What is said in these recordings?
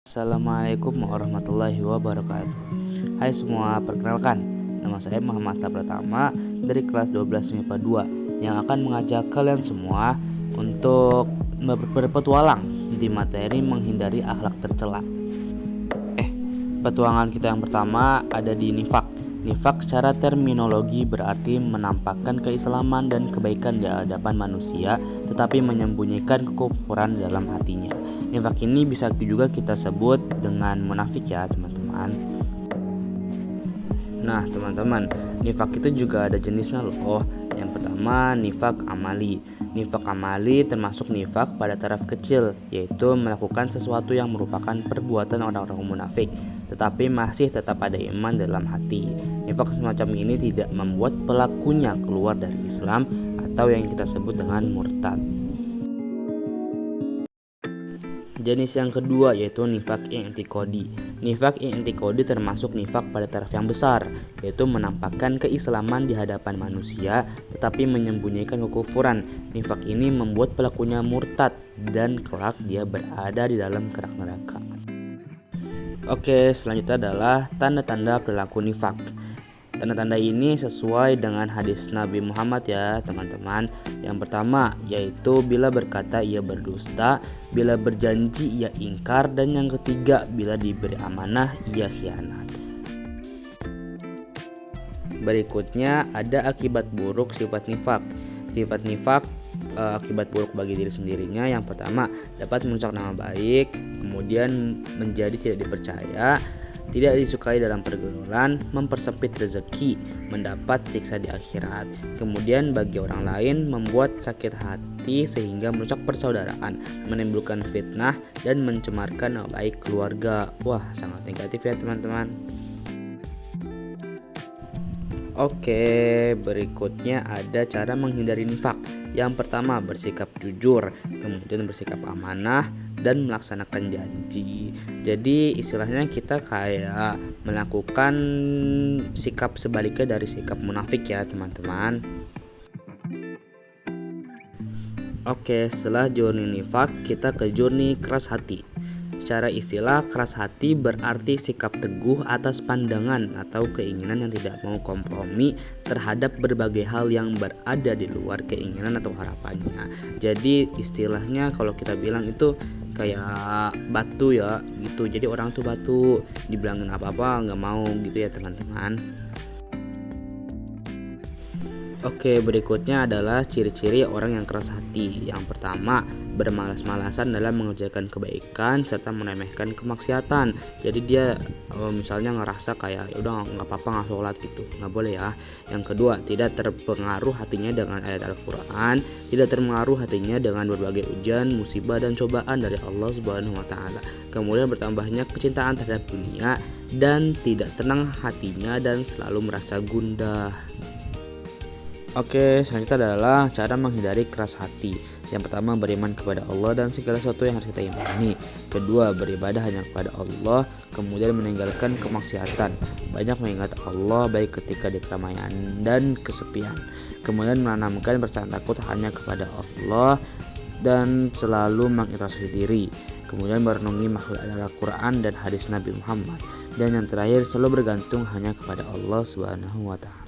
Assalamualaikum warahmatullahi wabarakatuh. Hai semua, perkenalkan, nama saya Muhammad Sapratama dari kelas 12 MIPA 2 yang akan mengajak kalian semua untuk berpetualang di materi menghindari akhlak tercela. Petualangan kita yang pertama ada di nifak. Nifak secara terminologi berarti menampakkan keislaman dan kebaikan di hadapan manusia, tetapi menyembunyikan kekufuran dalam hatinya. Nifak ini bisa juga kita sebut dengan munafik ya teman-teman. Nah teman-teman, nifak itu juga ada jenisnya loh. Yang pertama nifak amali. Nifak amali termasuk nifak pada taraf kecil, yaitu melakukan sesuatu yang merupakan perbuatan orang-orang munafik, tetapi masih tetap ada iman dalam hati. Nifak semacam ini tidak membuat pelakunya keluar dari Islam atau yang kita sebut dengan murtad. Jenis yang kedua yaitu nifak i'tiqadi. Nifak i'tiqadi termasuk nifak pada taraf yang besar, yaitu menampakkan keislaman di hadapan manusia tetapi menyembunyikan kekufuran. Nifak ini membuat pelakunya murtad dan kelak dia berada di dalam neraka neraka. Oke, selanjutnya adalah tanda-tanda perilaku nifak. Tanda-tanda ini sesuai dengan hadis Nabi Muhammad ya teman-teman. Yang pertama yaitu bila berkata ia berdusta, bila berjanji ia ingkar, dan yang ketiga bila diberi amanah ia khianat. Berikutnya ada akibat buruk sifat nifak. Sifat nifak akibat buruk bagi diri sendirinya. Yang pertama dapat merusak nama baik, kemudian menjadi tidak dipercaya, tidak disukai dalam pergaulan, mempersempit rezeki, mendapat siksa di akhirat. Kemudian bagi orang lain membuat sakit hati sehingga merusak persaudaraan, menimbulkan fitnah dan mencemarkan nama baik keluarga. Wah, sangat negatif ya teman-teman. Oke, berikutnya ada cara menghindari nifak. Yang pertama bersikap jujur, kemudian bersikap amanah dan melaksanakan janji. Jadi istilahnya kita kayak melakukan sikap sebaliknya dari sikap munafik ya teman-teman. Oke, setelah journey nifak kita ke journey keras hati. Secara istilah, keras hati berarti sikap teguh atas pandangan atau keinginan yang tidak mau kompromi terhadap berbagai hal yang berada di luar keinginan atau harapannya. Jadi istilahnya kalau kita bilang itu kayak batu ya gitu. Jadi orang tuh batu, dibilangin apa-apa nggak mau gitu ya teman-teman. Oke, berikutnya adalah ciri-ciri orang yang keras hati. Yang pertama, bermalas-malasan dalam mengerjakan kebaikan serta meremehkan kemaksiatan. Jadi dia misalnya ngerasa kayak ya udah nggak apa-apa nggak sholat gitu, nggak boleh ya. Yang kedua, tidak terpengaruh hatinya dengan ayat Al-Quran, tidak terpengaruh hatinya dengan berbagai ujian, musibah dan cobaan dari Allah Subhanahu Wa Taala. Kemudian bertambahnya kecintaan terhadap dunia dan tidak tenang hatinya dan selalu merasa gundah. Oke, selanjutnya adalah cara menghindari keras hati. Yang pertama beriman kepada Allah dan segala sesuatu yang harus kita imani. Kedua, beribadah hanya kepada Allah. Kemudian meninggalkan kemaksiatan, banyak mengingat Allah baik ketika di keramaian dan kesepian. Kemudian menanamkan perasaan takut hanya kepada Allah dan selalu mengintrospeksi diri. Kemudian merenungi makhluk Al-Quran dan hadis Nabi Muhammad. Dan yang terakhir selalu bergantung hanya kepada Allah Subhanahu Wa Taala.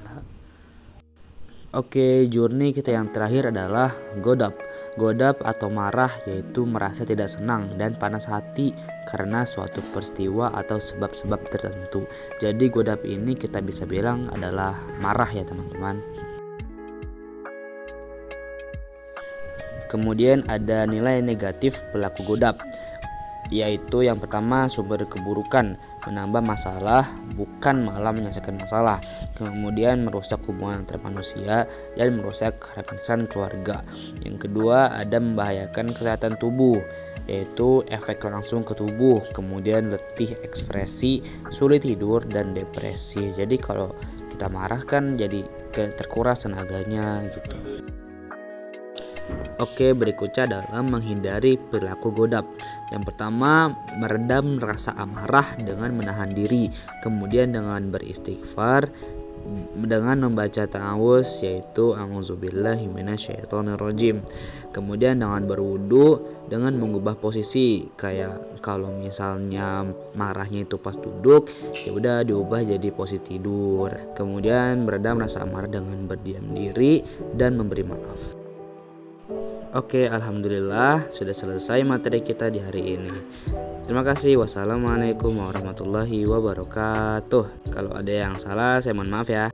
Oke, journey kita yang terakhir adalah godab. Godab atau marah yaitu merasa tidak senang dan panas hati karena suatu peristiwa atau sebab-sebab tertentu. Jadi godab ini kita bisa bilang adalah marah ya teman-teman. Kemudian ada nilai negatif pelaku godab, yaitu yang pertama sumber keburukan, menambah masalah bukan malah menyelesaikan masalah. Kemudian merusak hubungan antar manusia dan merusak keharmonisan keluarga. Yang kedua ada membahayakan kesehatan tubuh, yaitu efek langsung ke tubuh, kemudian letih ekspresi, sulit tidur dan depresi. Jadi kalau kita marah kan jadi terkuras tenaganya gitu. Oke, berikutnya adalah menghindari perilaku godab. Yang pertama, meredam rasa amarah dengan menahan diri, kemudian dengan beristighfar, dengan membaca ta'awuz, yaitu a'udzubillahi minasyaitonirrajim. Kemudian dengan berwudu dengan mengubah posisi, kayak kalau misalnya marahnya itu pas duduk, ya udah diubah jadi posisi tidur. Kemudian meredam rasa marah dengan berdiam diri dan memberi maaf. Oke, alhamdulillah sudah selesai materi kita di hari ini. Terima kasih. Wassalamualaikum warahmatullahi wabarakatuh. Kalau ada yang salah, saya mohon maaf ya.